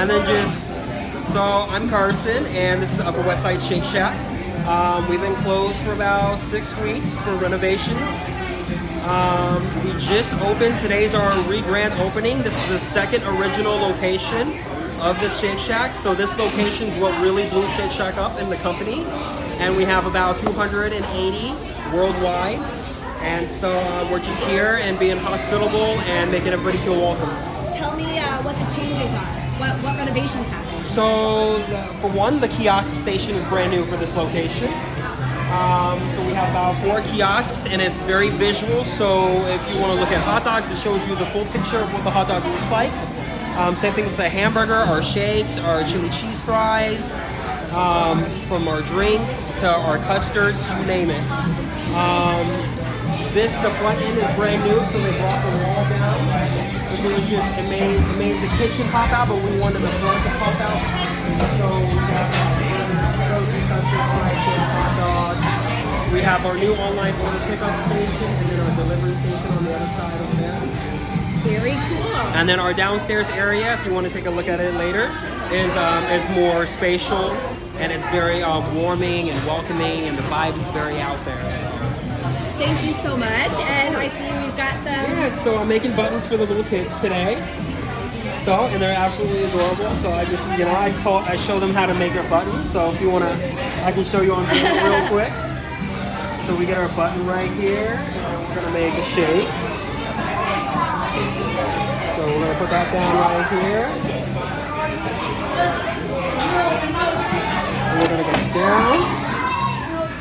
And then so I'm Carson, and this is Upper West Side Shake Shack. We've been closed for about 6 weeks for renovations. We just opened. Today's our re-grand opening. This is the second original location of the Shake Shack. So this location is what really blew Shake Shack up in the company. And we have about 280 worldwide. And so we're just here and being hospitable and making everybody feel welcome. Tell me what the changes are. What renovations happened? So for one, the kiosk station is brand new for this location. So we have about 4 kiosks, and it's very visual. So if you want to look at hot dogs, it shows you the full picture of what the hot dog looks like. Same thing with the hamburger, our shakes, our chili cheese fries, from our drinks to our custards, you name it. The front end is brand new, so they brought the wall down. It made the kitchen pop out, but we wanted the front to pop out. So we got frozen custards, fried shakes, hot dogs. We have our new online order pickup station, and then our delivery station on the other side over there. Very cool. And then our downstairs area, if you want to take a look at it later, is more spatial, and it's very warming and welcoming, and the vibe is very out there. So. Thank you so much. And I see we've got some. Yeah, so I'm making buttons for the little kids today. So, and they're absolutely adorable. So I just, I show them how to make their buttons. So if you want to, I can show you on video real quick. So we get our button right here. We're going to make a shake. So we're going to put that down right here. And we're going to go down.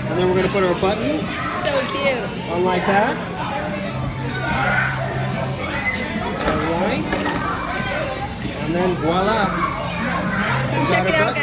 And then we're going to put our button. So cute. On like that. All right. And then voila. Check it out,